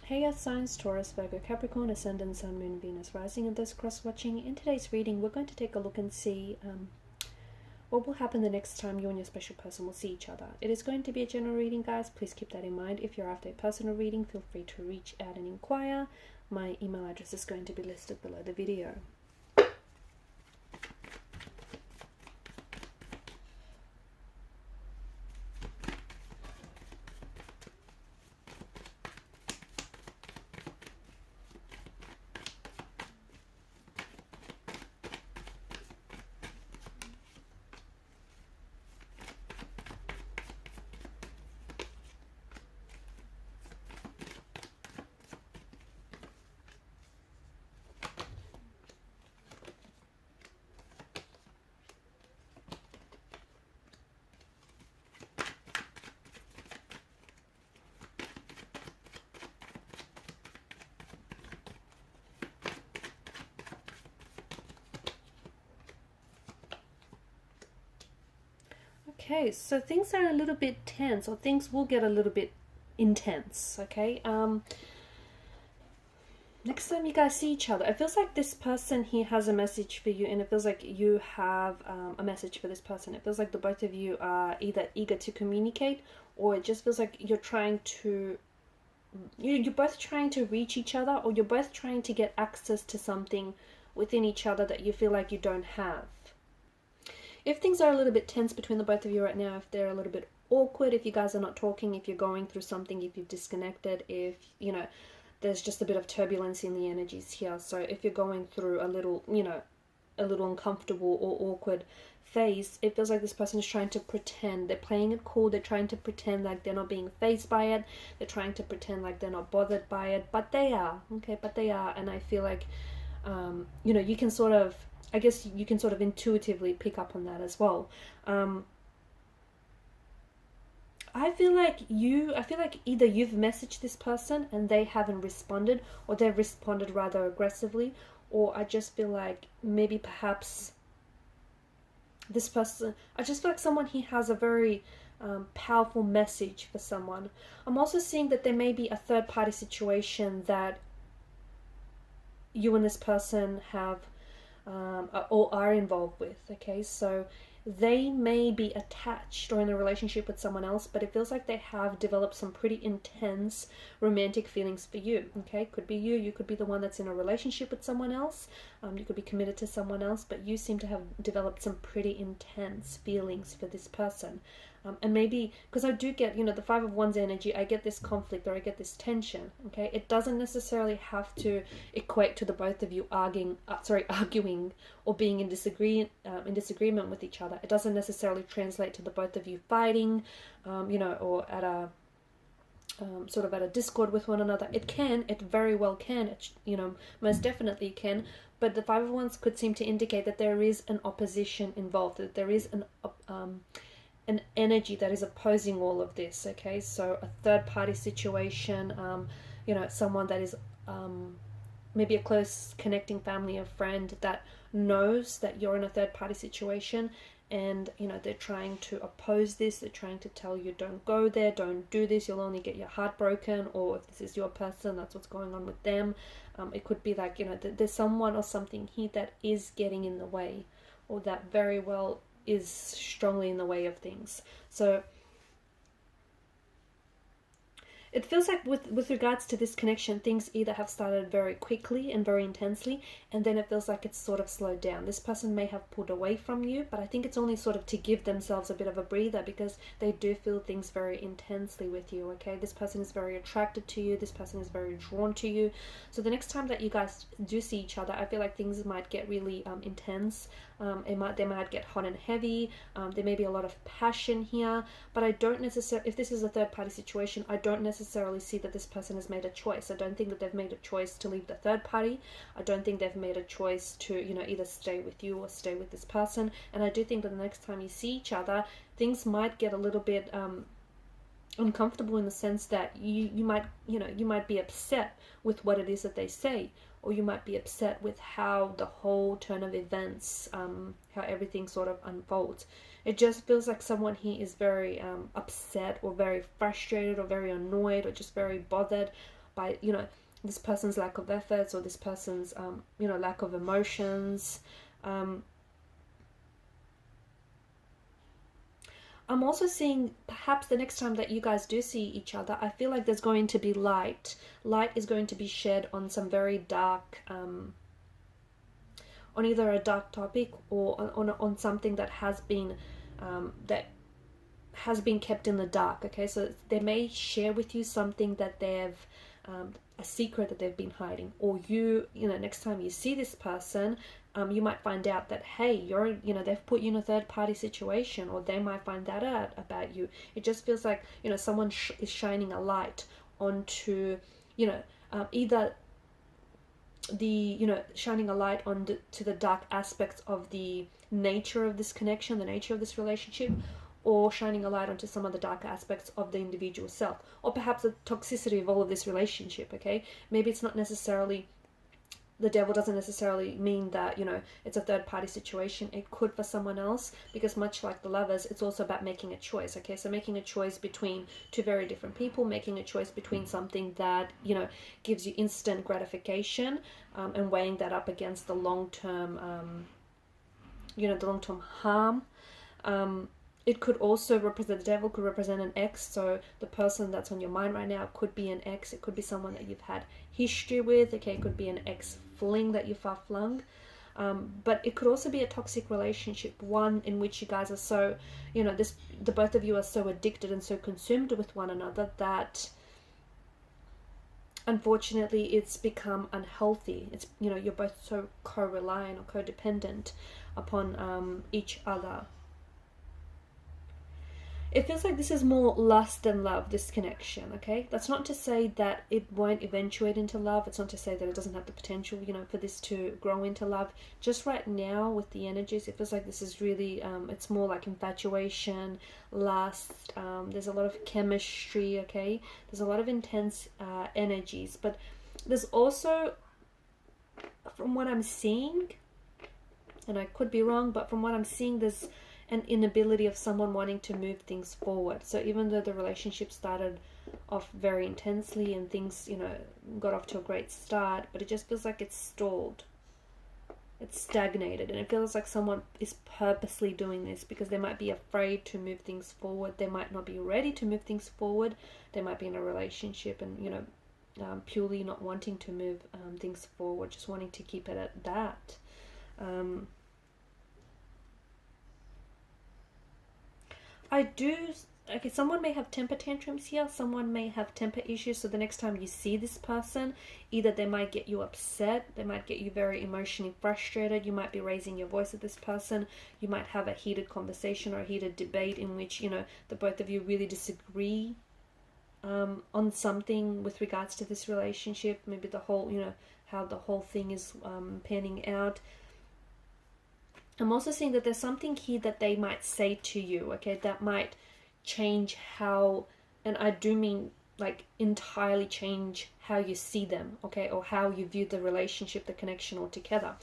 Hey Earth signs, Taurus, Virgo, Capricorn, Ascendant, Sun, Moon, Venus, Rising, and those cross-watching. In today's reading, we're going to take a look and see what will happen the next time you and your special person will see each other. It is going to be a general reading, guys. Please keep that in mind. If you're after a personal reading, feel free to reach out and inquire. My email address is going to be listed below the video. Okay, so things are a little bit tense, or things will get a little bit intense, okay? Next time you guys see each other, it feels like this person here has a message for you, and it feels like you have a message for this person. It feels like the both of you are either eager to communicate, or it just feels like you're trying to... You're both trying to reach each other, or you're both trying to get access to something within each other that you feel like you don't have. If things are a little bit tense between the both of you right now, if they're a little bit awkward, if you guys are not talking, if you're going through something, if you've disconnected, if, you know, there's just a bit of turbulence in the energies here. So if you're going through a little, you know, a little uncomfortable or awkward phase, it feels like this person is trying to pretend. They're playing it cool. They're trying to pretend like they're not being fazed by it. They're trying to pretend like they're not bothered by it. But they are, okay? But they are. And I feel like, you know, you can sort of... I guess you can sort of intuitively pick up on that as well. I feel like either you've messaged this person and they haven't responded, or they've responded rather aggressively, or I just feel like maybe perhaps this person, I just feel like someone here has a very powerful message for someone. I'm also seeing that there may be a third party situation that you and this person have or are involved with, okay? So they may be attached or in a relationship with someone else, but it feels like they have developed some pretty intense romantic feelings for you, okay? Could be you could be the one that's in a relationship with someone else, you could be committed to someone else, but you seem to have developed some pretty intense feelings for this person. And maybe, because I do get, you know, the Five of Wands energy, I get this conflict or I get this tension, okay? It doesn't necessarily have to equate to the both of you arguing or being in disagreement with each other. It doesn't necessarily translate to the both of you fighting, you know, or at a sort of at a discord with one another. It can, it very well can, it, you know, most definitely can. But the Five of Wands could seem to indicate that there is an opposition involved, that there is an energy that is opposing all of this, okay? So a third party situation, you know, someone that is maybe a close connecting family or friend that knows that you're in a third party situation, and, you know, they're trying to oppose this. They're trying to tell you, don't go there, don't do this, you'll only get your heart broken. Or if this is your person, that's what's going on with them. It could be like, you know, there's someone or something here that is getting in the way, or that very well is strongly in the way of things. So it feels like with regards to this connection, things either have started very quickly and very intensely, and then it feels like it's sort of slowed down. This person may have pulled away from you, but I think it's only sort of to give themselves a bit of a breather, because they do feel things very intensely with you, okay? This person is very attracted to you. This person is very drawn to you. So the next time that you guys do see each other, I feel like things might get really intense. They might get hot and heavy. There may be a lot of passion here, but I don't necessarily, if this is a third party situation, I don't necessarily see that this person has made a choice. I don't think that they've made a choice to leave the third party. I don't think they've made a choice to, you know, either stay with you or stay with this person. And I do think that the next time you see each other, things might get a little bit uncomfortable, in the sense that you might be upset with what it is that they say, or you might be upset with how the whole turn of events, how everything sort of unfolds. It just feels like someone here is very upset, or very frustrated, or very annoyed, or just very bothered by, you know, this person's lack of efforts, or this person's, you know, lack of emotions. I'm also seeing perhaps the next time that you guys do see each other, I feel like there's going to be light. Light is going to be shed on some very dark, on either a dark topic or on something that has been kept in the dark. Okay, so they may share with you something that they've a secret that they've been hiding, or you know, next time you see this person, you might find out that, hey, you know, they've put you in a third party situation, or they might find that out about you. It just feels like, you know, someone is shining a light onto, you know, either the, you know, shining a light on to the dark aspects of the nature of this connection, the nature of this relationship, or shining a light onto some of the darker aspects of the individual self, or perhaps the toxicity of all of this relationship. Okay, maybe it's not necessarily, the devil doesn't necessarily mean that, you know, it's a third party situation. It could for someone else, because much like the Lovers, it's also about making a choice. Okay, so making a choice between two very different people, making a choice between something that, you know, gives you instant gratification, and weighing that up against the long-term, you know, the long-term harm. It could also represent, the devil could represent an ex. So the person that's on your mind right now could be an ex. It could be someone that you've had history with. Okay, it could be an ex fling that you far flung. But it could also be a toxic relationship, one in which you guys are so, you know, the both of you are so addicted and so consumed with one another that unfortunately it's become unhealthy. It's, you know, you're both so co-reliant or codependent upon each other. It feels like this is more lust than love, this connection, okay? That's not to say that it won't eventuate into love. It's not to say that it doesn't have the potential, you know, for this to grow into love. Just right now with the energies, it feels like this is really, it's more like infatuation, lust. There's a lot of chemistry, okay? There's a lot of intense energies. But there's also, from what I'm seeing, and I could be wrong, but from what I'm seeing, there's an inability of someone wanting to move things forward. So even though the relationship started off very intensely and things, you know, got off to a great start, but it just feels like it's stalled. It's stagnated, and it feels like someone is purposely doing this because they might be afraid to move things forward. They might not be ready to move things forward. They might be in a relationship and, you know, purely not wanting to move things forward, just wanting to keep it at that. Okay, someone may have temper tantrums here. Someone may have temper issues. So the next time you see this person, either they might get you upset, they might get you very emotionally frustrated. You might be raising your voice at this person. You might have a heated conversation or a heated debate in which, you know, the both of you really disagree on something with regards to this relationship. Maybe the whole, you know, how the whole thing is panning out. I'm also seeing that there's something here that they might say to you, okay, that might change how, and I do mean like entirely change how you see them, okay, or how you view the relationship, the connection altogether.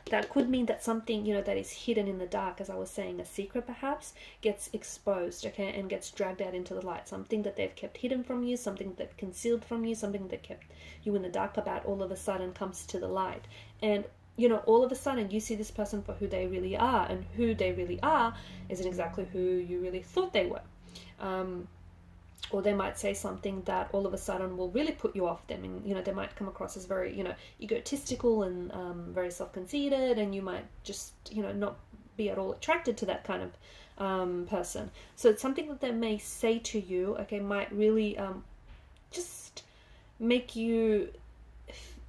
That could mean that something, you know, that is hidden in the dark, as I was saying, a secret perhaps, gets exposed, okay, and gets dragged out into the light. Something that they've kept hidden from you, something that concealed from you, something that kept you in the dark about, all of a sudden comes to the light. And you know, all of a sudden you see this person for who they really are, and who they really are isn't exactly who you really thought they were. Or they might say something that all of a sudden will really put you off them, and, you know, they might come across as very, you know, egotistical and very self-conceited, and you might just, you know, not be at all attracted to that kind of person. So it's something that they may say to you, okay, might really just make you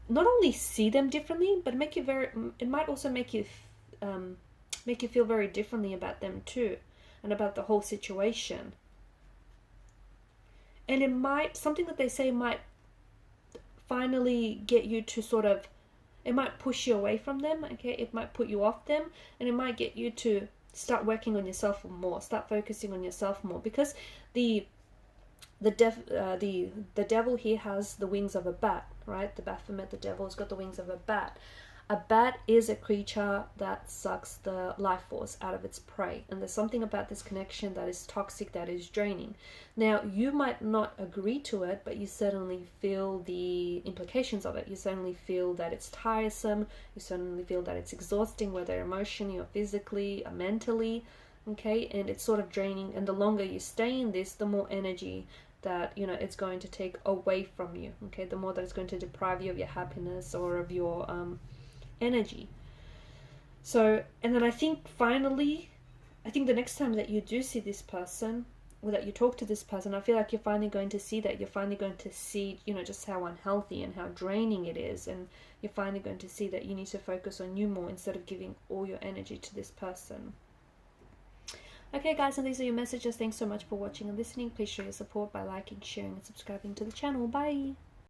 not only see them differently, but it might also make you feel very differently about them too, and about the whole situation. And it might, something that they say might finally get you to sort of, it might push you away from them, okay, it might put you off them, and it might get you to start working on yourself more, start focusing on yourself more, because the devil here has the wings of a bat, right? The Baphomet, the devil, has got the wings of a bat. A bat is a creature that sucks the life force out of its prey, and there's something about this connection that is toxic, that is draining. Now, you might not agree to it, but you certainly feel the implications of it. You certainly feel that it's tiresome, you certainly feel that it's exhausting, whether emotionally or physically or mentally, okay? And it's sort of draining, and the longer you stay in this, the more energy that, you know, it's going to take away from you, okay? The more that it's going to deprive you of your happiness or of your energy. So, and then I think finally, I think the next time that you do see this person, or that you talk to this person, I feel like you're finally going to see that. You're finally going to see, you know, just how unhealthy and how draining it is. And you're finally going to see that you need to focus on you more instead of giving all your energy to this person. Okay guys, and these are your messages. Thanks so much for watching and listening. Please show your support by liking, sharing and subscribing to the channel. Bye!